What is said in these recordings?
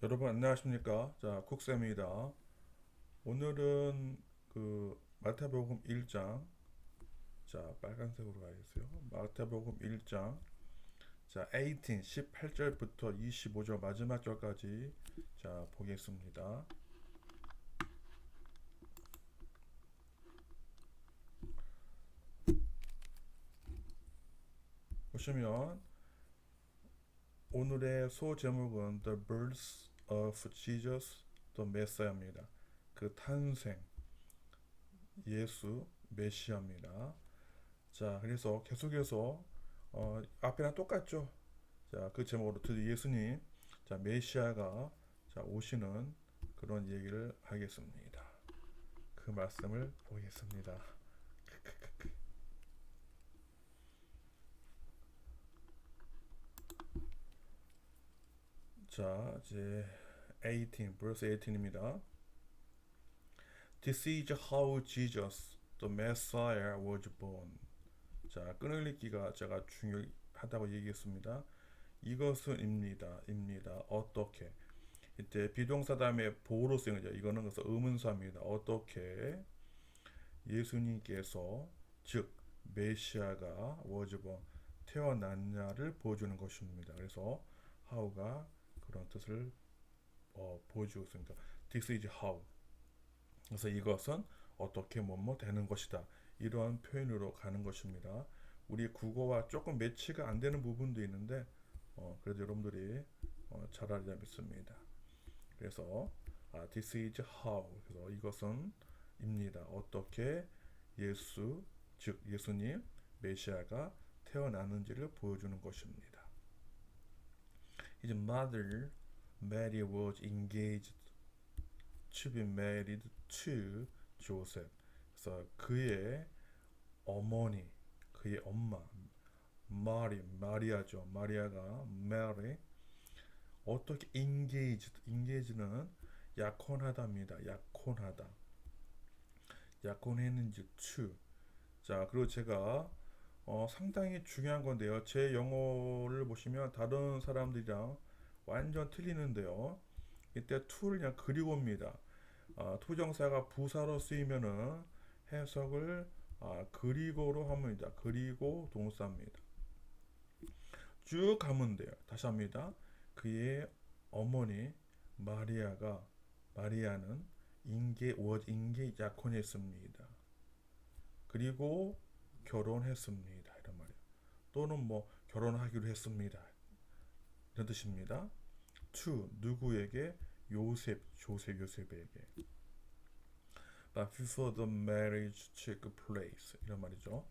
여러분 안녕하십니까? 자, 쿡쌤입니다. 오늘은 마태복음 1장, 자, 빨간색으로 가야겠어요. 마태복음 1장, 자, 18절부터 25절 마지막 절까지 자, 보겠습니다. 보시면 오늘의 소제목은 The Birth of Jesus the Messiah입니다. 그 탄생, 예수, 메시아입니다. 자, 그래서 계속해서 앞에랑 똑같죠? 자, 그 제목으로 드디어 예수님, 자, 메시아가 자, 오시는 그런 얘기를 하겠습니다. 그 말씀을 보겠습니다. 자, 이제 18, verse 18입니다. This is how Jesus, the Messiah, was born. 자, 끊을리기가 제가 중요하다고 얘기했습니다. 이것은 입니다. 어떻게? 이때 비동사 다음에 보로 쓰는 거죠. 이거는 그래서 의문사입니다. 어떻게 예수님께서 즉 메시아가 워즈본 태어났냐를 보여주는 것입니다. 그래서 how가 그런 뜻을 보여주고 있습니다. This is how. 그래서 이것은 어떻게 뭐뭐 되는 것이다. 이러한 표현으로 가는 것입니다. 우리 국어와 조금 매치가 안 되는 부분도 있는데 그래도 여러분들이 잘 알리라 믿습니다. 그래서 this is how. 그래서 이것은 입니다. 어떻게 예수 즉 예수님 메시아가 태어나는지를 보여주는 것입니다. His mother Mary was engaged to be married to Joseph. 그래서 그의 어머니, 그의 엄마 마리아죠. 마리아가 Mary 어떻게 engage는 약혼하다입니다. 약혼했는지 to. 자, 그리고 제가 상당히 중요한 건데요. 제 영어를 보시면 다른 사람들이랑 완전 틀리는데요. 이때 to를 그냥 그리고입니다. 투정사가 부사로 쓰이면은 해석을 그리고로 합니다. 그리고 동사입니다. 쭉 가면 돼요. 다시 합니다. 그의 어머니 마리아는 인계 약혼했습니다. 그리고 결혼했습니다. 이런 말이에요. 또는 뭐 결혼하기로 했습니다. 이런 뜻입니다. to 누구에게? 요셉에게. But before the marriage took place 이런 말이죠.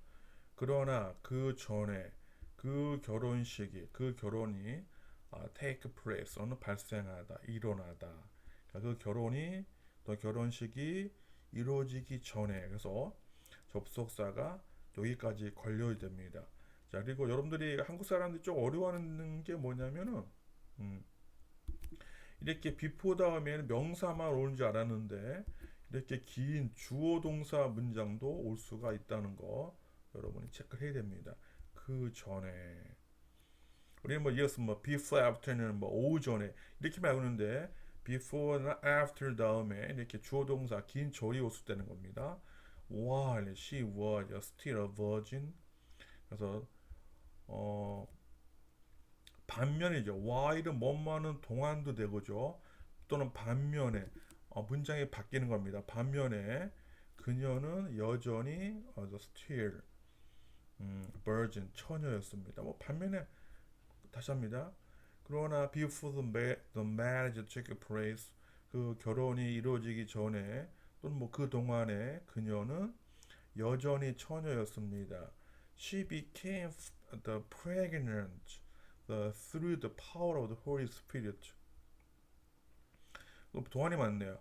그러나 그 전에 그 결혼식이 그 결혼이 take place는 발생하다 일어나다. 그러니까 그 결혼이 또 결혼식이 이루어지기 전에 그래서 접속사가 여기까지 걸려야 됩니다. 자, 그리고 여러분들이 한국 사람들이 좀 어려워하는 게 뭐냐면은 음, 이렇게 before 다음에는 명사만 오는 줄 알았는데 이렇게 긴 주어 동사 문장도 올 수가 있다는 거 여러분이 체크해야 됩니다. 그 전에 우리는 뭐 이어서 뭐 before after는 뭐 오후 전에 이렇게 말하는데 before나 after 다음에 이렇게 주어 동사 긴 절이 오수되는 겁니다. While she was still a virgin. 그래서 어 반면이죠. while은 뭐뭐하는 동안도 되고죠. 또는 반면에 문장이 바뀌는 겁니다. 반면에 그녀는 여전히 still virgin 처녀였습니다. 뭐 반면에 다시 합니다. 그러나 before the marriage took place 그 결혼이 이루어지기 전에 또는 뭐 그 동안에 그녀는 여전히 처녀였습니다. She became the pregnant through the power of the Holy Spirit. 동안이 많네요.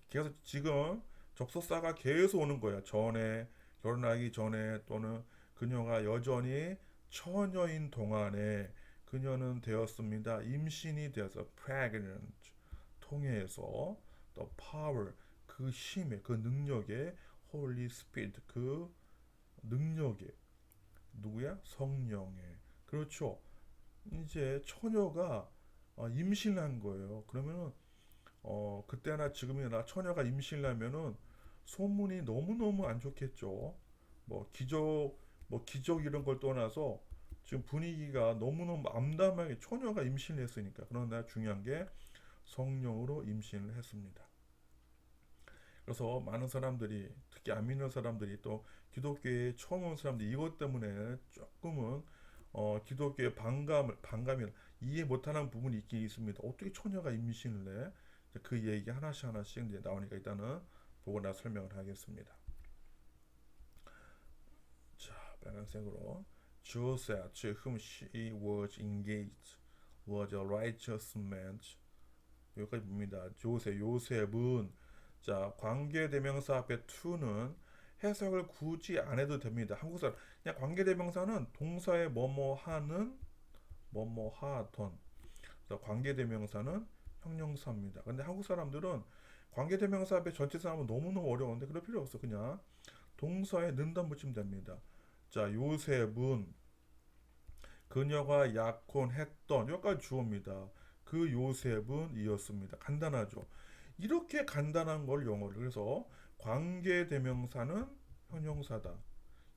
계속 지금 접속사가 계속 오는 거예요. 전에 결혼하기 전에 또는 그녀가 여전히 처녀인 동안에 그녀는 되었습니다. 임신이 되어서 pregnant 통해서 the power 그 힘의 그 능력의 Holy Spirit 그 능력의 누구야? 성령의 그렇죠. 이제 처녀가 임신한 거예요. 그러면은 그때나 지금이나 처녀가 임신하면은 소문이 너무너무 안 좋겠죠. 뭐 기적 이런 걸 떠나서 지금 분위기가 너무너무 암담하게 처녀가 임신했으니까. 그러나 중요한 게 성령으로 임신을 했습니다. 그래서 많은 사람들이 특히 안 믿는 사람들이 또 기독교에 처음 온 사람들이 이것 때문에 조금은 기독교의 반감이 이해 못하는 부분이 있긴 있습니다. 어떻게 처녀가 임신을 해? 그 얘기 하나씩 하나씩 이제 나오니까 일단은 보고 나 설명을 하겠습니다. 자, 빨간색으로 Joseph, to whom she was engaged, was a righteous man. 여기까지 봅니다. 요셉은 자 관계대명사 앞에 to는 해석을 굳이 안 해도 됩니다. 한국 사람 그냥 관계대명사는 동사의 뭐뭐 하는 뭐뭐 하던 관계대명사는 형용사입니다. 근데 한국 사람들은 관계대명사 앞에 전치사 하면 너무너무 어려운데 그럴 필요 없어. 그냥 동사에 는다 붙이면 됩니다. 자 요셉은 그녀가 약혼했던 여기까지 주어입니다. 그 요셉은 이었습니다. 간단하죠. 이렇게 간단한 걸 영어를 그래서 관계대명사는 형용사다.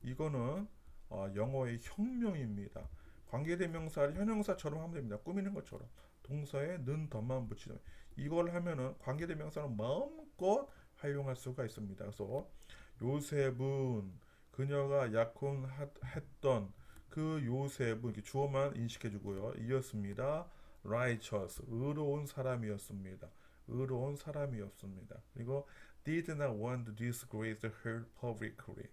이거는 영어의 혁명입니다. 관계대명사를 형용사처럼 하면 됩니다. 꾸미는 것처럼 동사에 는 덧만 붙이는 이걸 하면은 관계대명사는 마음껏 활용할 수가 있습니다. 그래서 요셉은 그녀가 약혼했던 그 요셉은 이렇게 주어만 인식해주고요. 이었습니다. righteous 의로운 사람이었습니다. 의로운 사람이었습니다. 그리고 did not want to disgrace her publicly.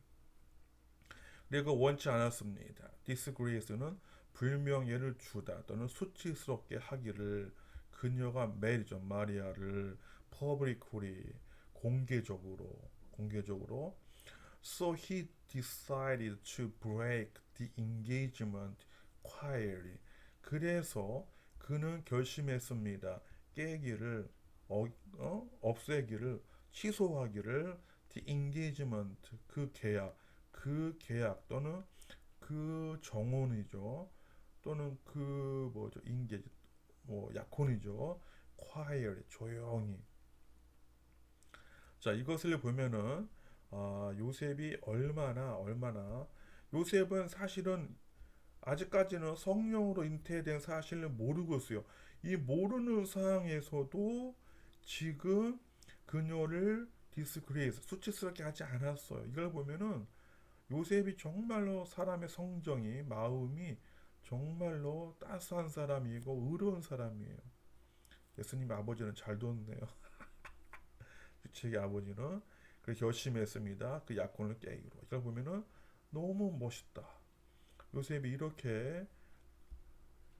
그리고 원치 않았습니다. disgrace는 불명예를 주다 또는 수치스럽게 하기를 그녀가 메리죠. 마리아를 publicly 공개적으로 So he decided to break the engagement quietly. 그래서 그는 결심했습니다. 깨기를 없애기를 취소하기를 the engagement 그 계약 또는 그 정혼이죠. 또는 그 뭐죠 engage 뭐 약혼이죠. quietly 조용히. 자 이것을 보면은 요셉이 얼마나 요셉은 사실은 아직까지는 성령으로 잉태된 사실을 모르고 있어요. 이 모르는 상황에서도 지금 그녀를 디스그레이스 수치스럽게 하지 않았어요. 이걸 보면은 요셉이 정말로 사람의 성정이 마음이 정말로 따스한 사람이고 의로운 사람이에요. 예수님 아버지는 잘 뒀네요. 유책의 아버지는 그 결심했습니다. 그 약혼을 깨기로. 이걸 보면은 너무 멋있다. 요셉이 이렇게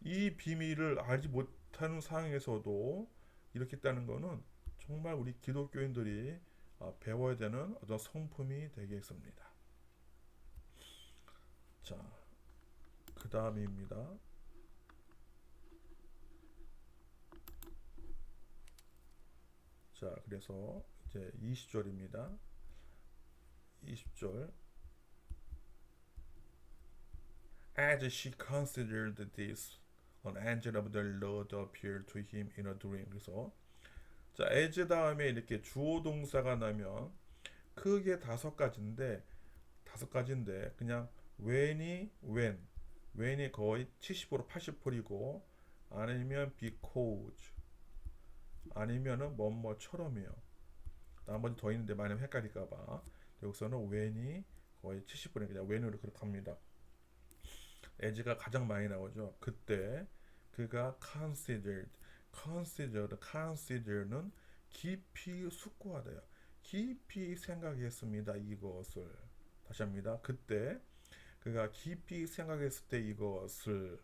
이 비밀을 알지 못하는 상황에서도 이렇게 했다는 것은 정말 우리 기독교인들이 배워야 되는 어떤 성품이 되겠습니다. 자, 그 다음입니다. 자, 그래서 이제 20절입니다. 20절. As she considered this, an angel of the Lord appeared to him in a dream. 그래서 자, as 다음에 이렇게 주어 동사가 나면 크게 다섯 가지인데 그냥 when이 거의 70% 80%이고 아니면 because 아니면은 뭐뭐처럼이요. 나머지 더 있는데 만약 헷갈릴까봐 여기서는 when이 거의 70% 그냥 when으로 그렇게 합니다. as가 가장 많이 나오죠. 그때 그가 consider는 깊이 숙고하다요. 깊이 생각했습니다. 이것을 다시 합니다. 그때 그가 깊이 생각했을 때 이것을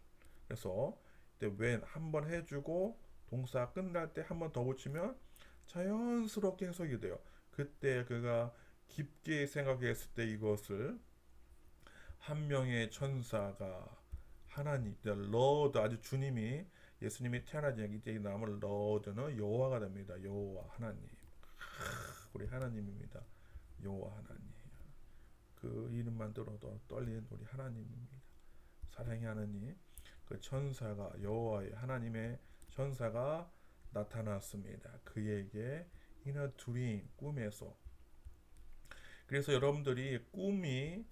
그래서 when 한번 해주고 동사 끝날 때 한 번 더 붙이면 자연스럽게 해석이 돼요. 그때 그가 깊게 생각했을 때 이것을 한 명의 천사가 하나님, 러드 아주 주님이 예수님이 태어나지 이제 나오면 러드는 여호와가 됩니다. 여호와 하나님, 우리 하나님입니다. 여호와 하나님. 그 이름만 들어도 떨리는 우리 하나님입니다. 사랑의 하나님, 그 천사가 여호와의 하나님의 천사가 나타났습니다. 그에게 in a dream, 꿈에서. 그래서 여러분들이 꿈이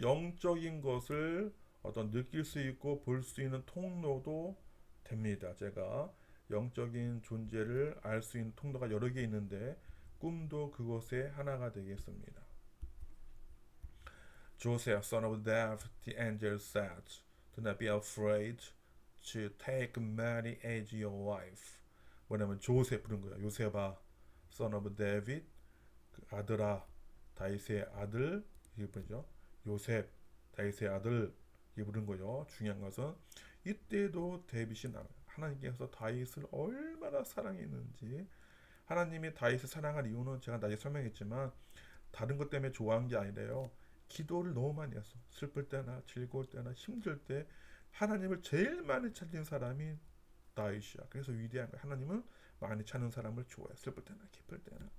영적인 것을 어떤 느낄 수 있고 볼 수 있는 통로도 됩니다. 제가 영적인 존재를 알 수 있는 통로가 여러 개 있는데 꿈도 그것의 하나가 되겠습니다. Joseph, son of David, the angel said, "Do not be afraid to take Mary as your wife." 뭐냐면 조셉 부른 거예요. 요셉아, son of David, 그 아들아, 다윗의 아들, 이게 뭐죠? 요셉, 다윗의 아들, 이게 부른 거죠. 중요한 것은 이때도 데빗이 하나님께서 다윗을 얼마나 사랑했는지, 하나님이 다윗을 사랑한 이유는 제가 나중에 설명했지만 다른 것 때문에 좋아한 게 아니래요. 기도를 너무 많이 했어. 슬플 때나 즐거울 때나 힘들 때 하나님을 제일 많이 찾는 사람이 다윗이야. 그래서 위대한 거야. 하나님은 많이 찾는 사람을 좋아해. 슬플 때나 기쁠 때나.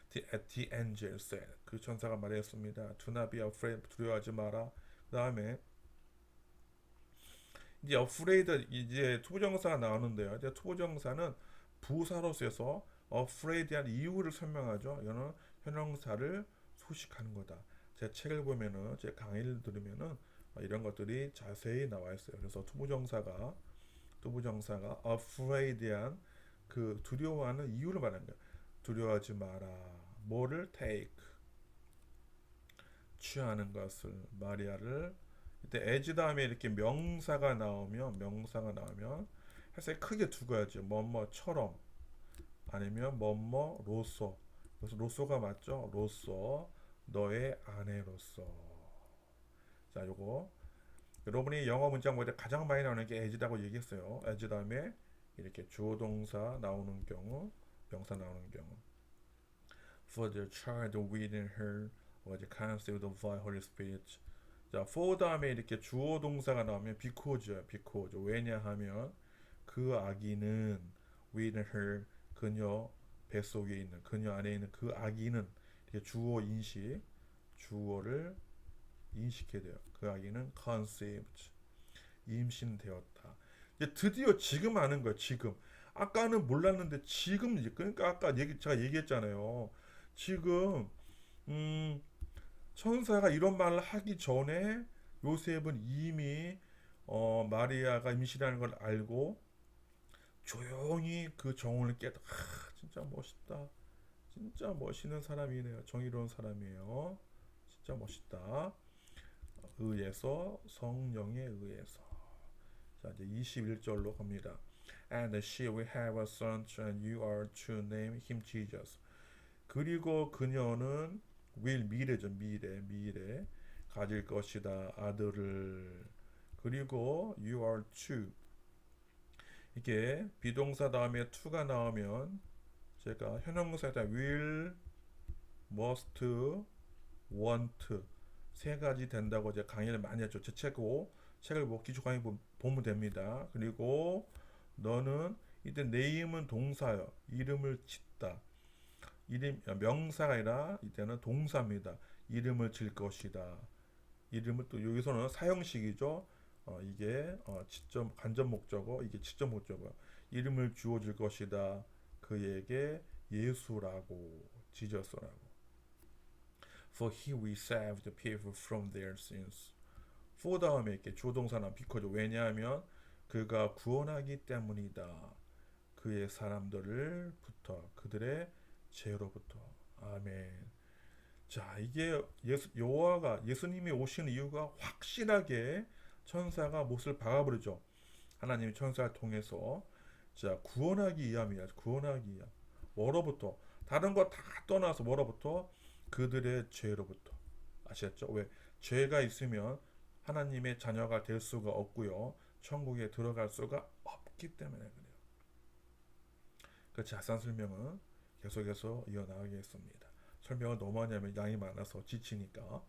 The angel said. 그 천사가 말했습니다. Do not be afraid. 두려워하지 마라. 그 다음에 이제 afraid, 이제 투부정사가 나오는데요. 이제 투부정사는 부사로 써서 afraid에 대한 이유를 설명하죠. 이거는 형용사를 소식하는 거다. 제 책을 보면은, 제 강의를 들으면은 이런 것들이 자세히 나와 있어요. 그래서 투부정사가 afraid에 대한 그 두려워하는 이유를 말하는 거예요. 두려워하지 마라. 뭐를 take, 취하는 것을, 마리아를. 이때 as 다음에 이렇게 명사가 나오면 사실 크게 두 가지, 뭐뭐처럼 아니면 뭐뭐로서. 그래서 로서가 맞죠? 로서, 너의 아내로서. 자, 요거 여러분이 영어 문장 보일 때 가장 많이 나오는 게 as라고 얘기했어요. as 다음에 이렇게 주어 동사 나오는 경우, 명사 나오는 경우. For the child within her was conceived by Holy Spirit. 자, for 다음에 이렇게 주어 동사가 나오면 because야, because. 왜냐하면 그 아기는 within her, 그녀 뱃속에 있는, 그녀 안에 있는 그 아기는, 이렇게 주어 인식, 주어를 인식해야 돼요. 그 아기는 conceived, 임신되었다. 이제 드디어 지금 아는 거야. 지금. 아까는 몰랐는데 지금, 그러니까 아까 제가 얘기했잖아요. 지금 천사가 이런 말을 하기 전에 요셉은 이미 마리아가 임신하는 걸 알고 조용히 그 정원을 깨다. 진짜 멋있다. 진짜 멋있는 사람이네요. 정의로운 사람이에요. 진짜 멋있다. 의해서, 성령에 의해서. 자, 이제 21절로 갑니다. And she will have a son, and you are to name him Jesus. 그리고 그녀는 will, 미래죠. 미래 가질 것이다. 아들을. 그리고 you are to, 이게 비동사 다음에 to가 나오면 제가 형용사에다 will, must, want 세 가지 된다고 제가 강의를 많이 했죠. 제 책을 뭐 기초 강의 보면 됩니다. 그리고 너는, 이때 name은 동사요. 이름을 짓다. 명사가 아니라 이때는 동사입니다. 이름을 질 것이다. 이름을 또 여기서는 사형식이죠. 이게 간접 목적어, 이게 직접 목적어. 이름을 주어줄 것이다. 그에게 예수라고, 지저스라고. For he will save the people from their sins. for 다음에 이렇게 주동사나 because. 왜냐하면 그가 구원하기 때문이다. 그의 사람들을부터, 그들의 죄로부터. 아멘. 자, 이게 예수님이 오신 이유가 확실하게 천사가 못을 박아버리죠. 하나님이 천사를 통해서. 자, 구원하기 위함이야. 구원하기 위함. 뭐로부터? 다른 거 다 떠나서 뭐로부터? 그들의 죄로부터. 아시겠죠? 왜? 죄가 있으면 하나님의 자녀가 될 수가 없고요. 천국에 들어갈 수가 없기 때문에 그래요. 그 자세한 설명은 계속해서 이어나가겠습니다. 설명을 너무 많이 하면 양이 많아서 지치니까.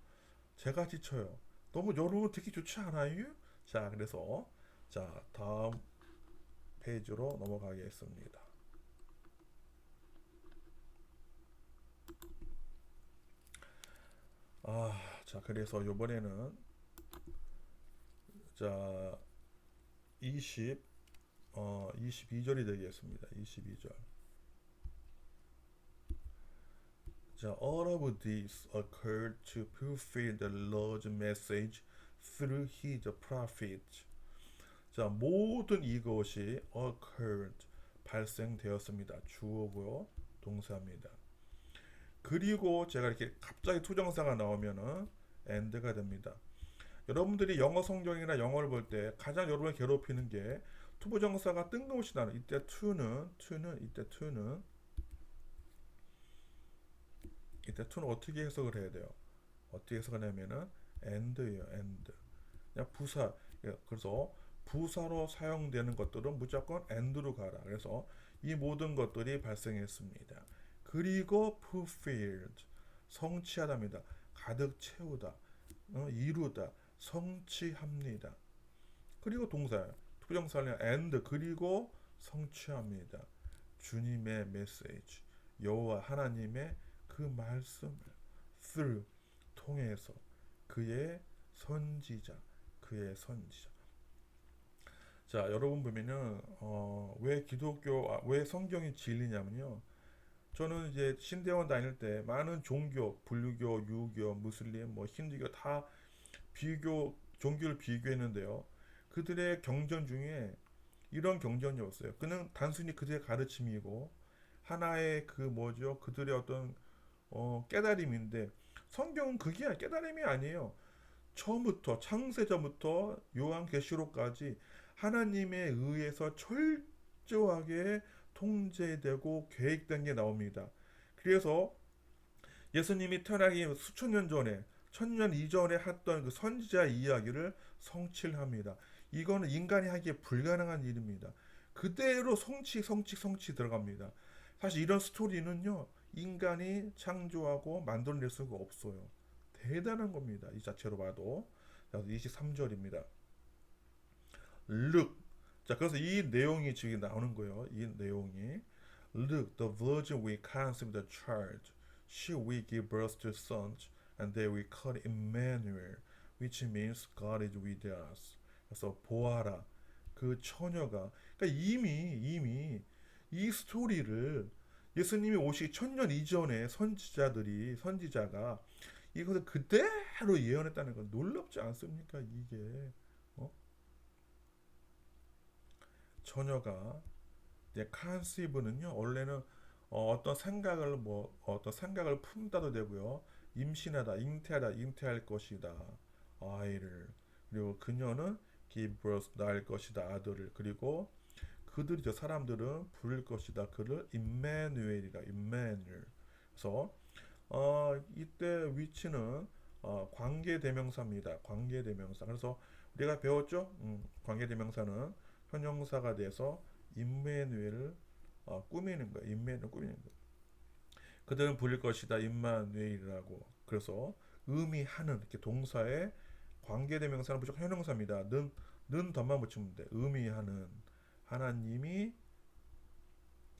제가 지쳐요. 너무 여러분 듣기 좋지 않아요? 자, 그래서 자, 다음 페이지로 넘어가겠습니다. 자, 그래서 이번에는 자, 20 22절이 되겠습니다. 22절. 자, all of this occurred to fulfill the Lord's message through his prophets. 자, 모든 이것이 occurred 발생되었습니다. 주어고요, 동사입니다. 그리고 제가 이렇게 갑자기 투정사가 나오면은 and가 됩니다. 여러분들이 영어 성경이나 영어를 볼 때 가장 여러분을 괴롭히는 게 투부정사가 뜬금없이 나는 이때 to는 어떻게 해석을 해야 돼요? 어떻게 해석을 하냐면은 and예요, and. 그냥 부사. 그래서 부사로 사용되는 것들은 무조건 and로 가라. 그래서 이 모든 것들이 발생했습니다. 그리고 fulfilled 성취하답니다. 가득 채우다, 이루다, 성취합니다. 그리고 동사예요. 투부정사는 and 그리고 성취합니다. 주님의 메시지, 여호와 하나님의 그 말씀을 through 통해서 그의 선지자. 자, 여러분 보면은 왜 성경이 진리냐면요. 저는 이제 신대원 다닐 때 많은 종교, 불교, 유교, 무슬림, 힌두교 다 종교를 비교했는데요. 그들의 경전 중에 이런 경전이 없어요. 그는 단순히 그들의 가르침이고 하나의 그들의 어떤 깨달음인데 성경은 그게 깨달음이 아니에요. 처음부터 창세전부터 요한계시록까지 하나님에 의해서 철저하게 통제되고 계획된 게 나옵니다. 그래서 예수님이 태어나기 수천 년 전에, 천년 이전에 했던 그 선지자 이야기를 성취를 합니다. 이거는 인간이 하기에 불가능한 일입니다. 그대로 성취 들어갑니다. 사실 이런 스토리는요, 인간이 창조하고 만들어낼 수가 없어요. 대단한 겁니다. 이 자체로 봐도. 23절입니다. Look. 자, 그래서 이 내용이 지금 나오는 거예요. 이 내용이. Look, the virgin will conceive the child. She will give birth to sons, and they will call it Emmanuel, which means God is with us. 그래서 보아라. 그 처녀가, 그러니까 이미 이 스토리를 예수님이 오시기 천년 이전에 선지자가 이것을 그대로 예언했다는 건 놀랍지 않습니까? 이게 처녀가 컨시브는요 원래는 어떤 생각을 품다도 되고요, 임신하다, 잉태할 것이다, 아이를. 그리고 그녀는 give birth 낳을 것이다, 아들을. 그리고 사람들은 부를 것이다, 그를 임마누엘이라, 임마누엘. 그래서 이때 위치는 관계대명사입니다. 관계대명사. 그래서 우리가 배웠죠? 관계대명사는 형용사가 돼서 임마누엘을 꾸미는 거예요. 임마누엘 꾸미는 거예요. 그들은 부를 것이다, 임마누엘이라고. 그래서 의미하는 이렇게 동사의 관계대명사는 무조건 형용사입니다. 는 덧만 붙이면 돼. 의미하는 하나님이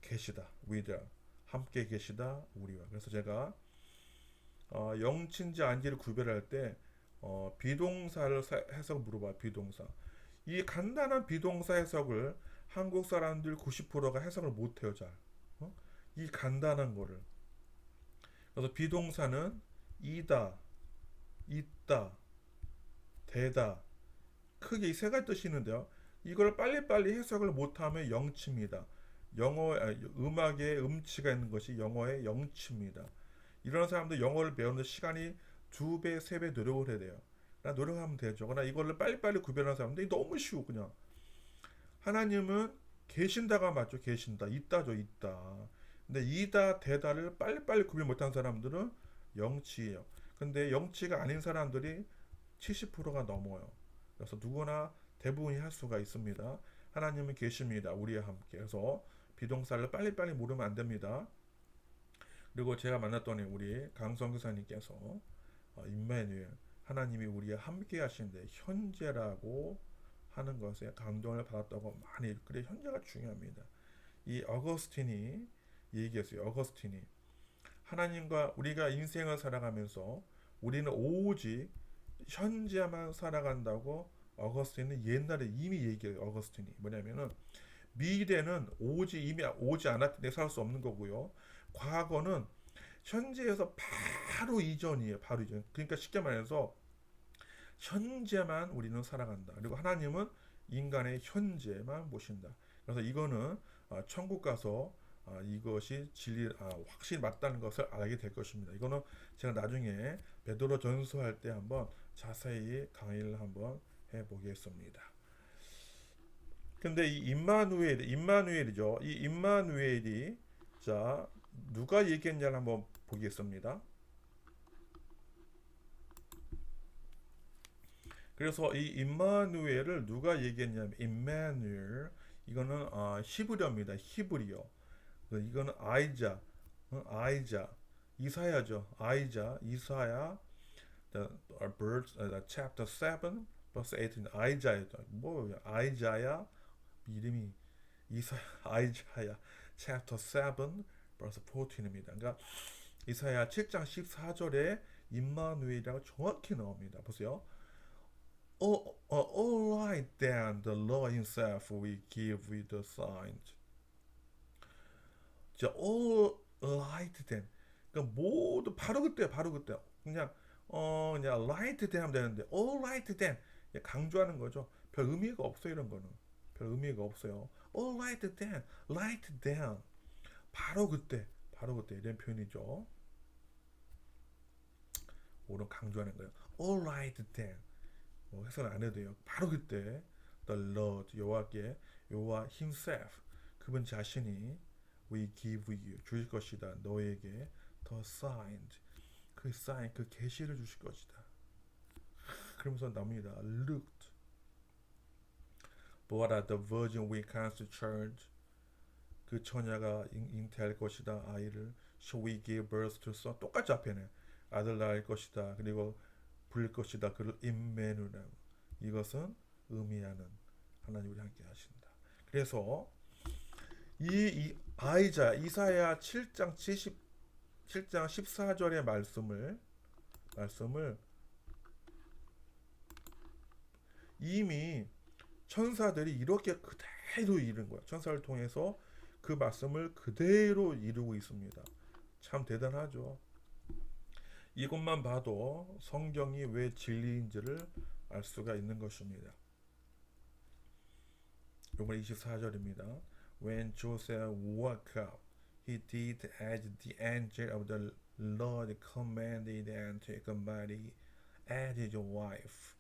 계시다, with us. 함께 계시다, 우리와. 그래서 제가 영친지 아닌지를 구별할 때 비동사를 해석 물어봐. 비동사. 이 간단한 비동사 해석을 한국 사람들 90%가 해석을 못해요. 잘. 이 간단한 거를. 그래서 비동사는 이다, 있다, 되다. 크게 이 세 가지 뜻이 있는데요. 이걸 빨리빨리 해석을 못하면 영치입니다. 음악에 음치가 있는 것이 영어의 영치입니다. 이런 사람들 영어를 배우는 시간이 2배, 3배 노력을 해야 돼요. 노력하면 되죠. 그러나 이거를 빨리빨리 구별하는 사람들이 너무 쉬워. 그냥 하나님은 계신다가 맞죠. 계신다. 있다죠. 있다. 근데 이다, 되다를 빨리빨리 구별 못하는 사람들은 영치예요. 근데 영치가 아닌 사람들이 70%가 넘어요. 그래서 누구나 대부분이 할 수가 있습니다. 하나님은 계십니다. 우리와 함께. 그래서 비동사를 빨리빨리 모르면 안 됩니다. 그리고 제가 만났던 우리 강성 교사님께서 임마누엘, 하나님이 우리와 함께 하시는데 현재라고 하는 것에 감동을 받았다고 많이. 그래, 현재가 중요합니다. 이 어거스틴이 얘기했어요. 어거스틴이 하나님과 우리가 인생을 살아가면서 우리는 오직 현재만 살아간다고 어거스틴은 옛날에 이미 얘기해요. 어거스틴이 뭐냐면은 미래는 이미 오지 않았기 때문에 살 수 없는 거고요. 과거는 현재에서 바로 이전이에요. 바로 이전. 그러니까 쉽게 말해서 현재만 우리는 살아간다. 그리고 하나님은 인간의 현재만 보신다. 그래서 이거는 천국 가서 이것이 진리 확실히 맞다는 것을 알게 될 것입니다. 이거는 제가 나중에 베드로 전서할 때 한번 자세히 강의를 한번 해보겠습니다. 근데 이 임마누엘이죠. 이 임마누엘이 자 누가 얘기했냐를 한번 보겠습니다. 그래서 이 임마누엘을 누가 얘기했냐면 임마누엘 이거는 히브리어입니다. 히브리어. 이거는 아이자 이사야죠. 이사야 chapter 7 verse 18 아이자야죠. 뭐 아이자야 이름이 아이자야 chapter 7 verse 14입니다. 그러니까 이사야 7장 14절에 임마누엘이라고 정확히 나옵니다. 보세요. All right then, the Lord Himself will give you the signs. 자, all right then. 그러니까 모두 바로 그때, 그냥 그냥 right then 하면 되는데, all right then 강조하는 거죠. 별 의미가 없어요 이런 거는. 별 의미가 없어요. all right then, right then. 바로 그때 이런 표현이죠. 오늘 강조하는 거예요. all right then. 해석을 안 해도 돼요. 바로 그때 the Lord 여호와 himself 그분 자신이 we give you 주실 것이다. 너에게 the sign 그 계시를 주실 것이다. 그러면서 나옵니다. looked but the virgin will cast charge 그 처녀가 잉태할 것이다. 아이를 shall we give birth to son 똑같이 앞에는 아들 낳을 것이다. 그리고 부릴 것이다. 그를 임마누엘 이것은 의미하는 하나님 우리 함께 하신다. 그래서 이 이사야 7장 14절의 말씀을 이미 천사들이 이렇게 그대로 이룬 거야. 천사를 통해서 그 말씀을 그대로 이루고 있습니다. 참 대단하죠. 이것만 봐도 성경이 왜 진리인지를 알 수가 있는 것입니다. 요번 24절입니다. When Joseph woke up, he did as the angel of the Lord commanded and took Mary as his wife.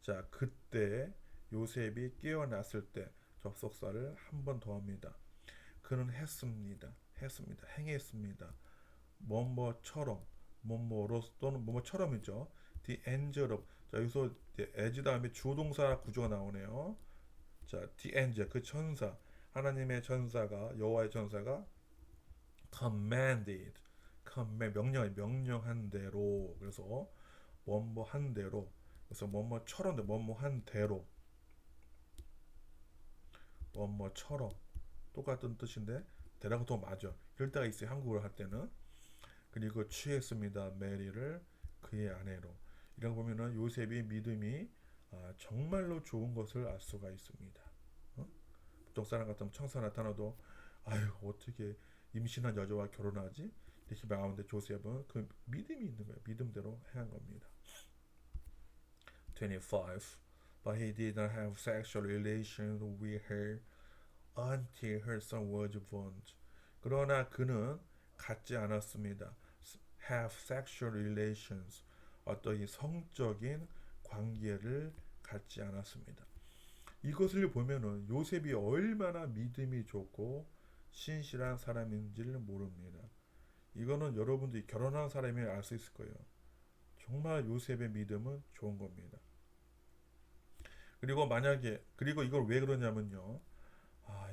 자, 그때 요셉이 깨어났을 때 접속사를 한 번 더 합니다. 그는 행했습니다. 뭐뭐처럼 뭐뭐로 또는 뭐뭐처럼이죠. The angel of 자 여기서 as 다음에 주동사 구조가 나오네요. 자 the angel 그 천사 하나님의 천사가 여호와의 천사가 commanded 명령한 대로 그래서 뭐뭐한 대로 그래서 뭐뭐처럼 뭐뭐한 대로 뭐뭐처럼 똑같은 뜻인데 대라고 더 맞아. 이럴 때가 있어요. 한국어로 할 때는. 그리고 취했습니다. 메리를 그의 아내로. 이런 거 보면은 요셉의 믿음이 정말로 좋은 것을 알 수가 있습니다. 보통 사람 같으면 천사 나타나도 아유 어떻게 임신한 여자와 결혼하지? 이렇게 마음인데 조셉은 그 믿음이 있는 거예요. 믿음대로 행한 겁니다. 25. But he did not have sexual relations with her until her son was born. 그러나 그는 갖지 않았습니다. have sexual relations 어떤 이 성적인 관계를 갖지 않았습니다. 이것을 보면은 요셉이 얼마나 믿음이 좋고 신실한 사람인지를 모릅니다. 이거는 여러분들이 결혼한 사람이 알 수 있을 거예요. 정말 요셉의 믿음은 좋은 겁니다. 그리고 이걸 왜 그러냐면요.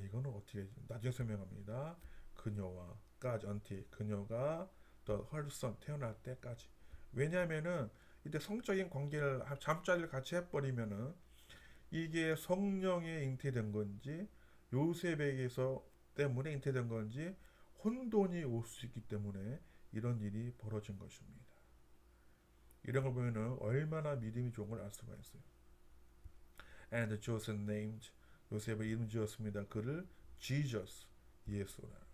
이거는 어떻게 나중에 설명합니다. 그녀가 또 헐선 태어날 때까지. 왜냐하면은 이때 성적인 관계를 잠자리를 같이 해버리면은 이게 성령에 잉태된 건지 요셉에게서 때문에 잉태된 건지 혼돈이 올 수 있기 때문에 이런 일이 벌어진 것입니다. 이런 걸 보면은 얼마나 믿음이 좋은 걸 알 수가 있어요. And Joseph named 요셉을 이름 지었습니다. 그를 Jesus, 예수라는 거.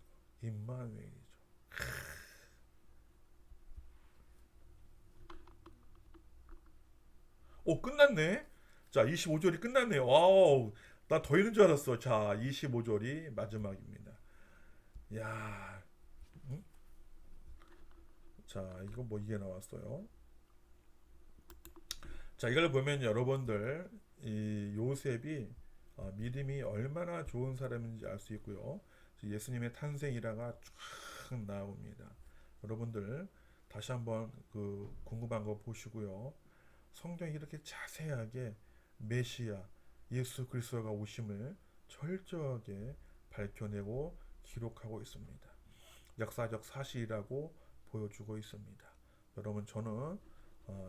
임마누엘이죠. 오, 끝났네. 자, 25절이 끝났네요. 와우, 나 더 있는 줄 알았어. 자, 25절이 마지막입니다. 야, 음? 자, 이거 뭐 이게 나왔어요. 자, 이걸 보면 여러분들 이 요셉이 믿음이 얼마나 좋은 사람인지 알 수 있고요. 예수님의 탄생이라가 쫙 나옵니다. 여러분들 다시 한번 그 궁금한 거 보시고요. 성경이 이렇게 자세하게 메시아 예수 그리스도가 오심을 철저하게 밝혀내고 기록하고 있습니다. 역사적 사실이라고 보여주고 있습니다. 여러분 저는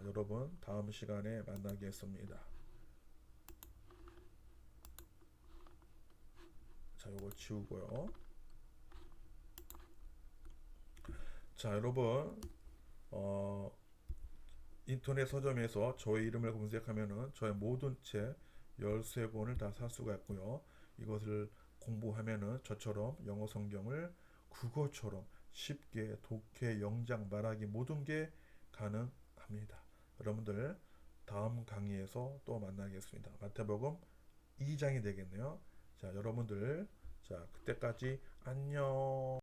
여러분 다음 시간에 만나겠습니다. 자, 이거 지우고요. 자, 여러분 어, 인터넷 서점에서 저의 이름을 검색하면은 저의 모든 책 13권을 다 살 수가 있고요. 이것을 공부하면은 저처럼 영어 성경을 국어처럼 쉽게 독해, 영장, 말하기 모든 게 가능합니다. 여러분들 다음 강의에서 또 만나겠습니다. 마태복음 2장이 되겠네요. 자, 여러분들 자, 그때까지 안녕.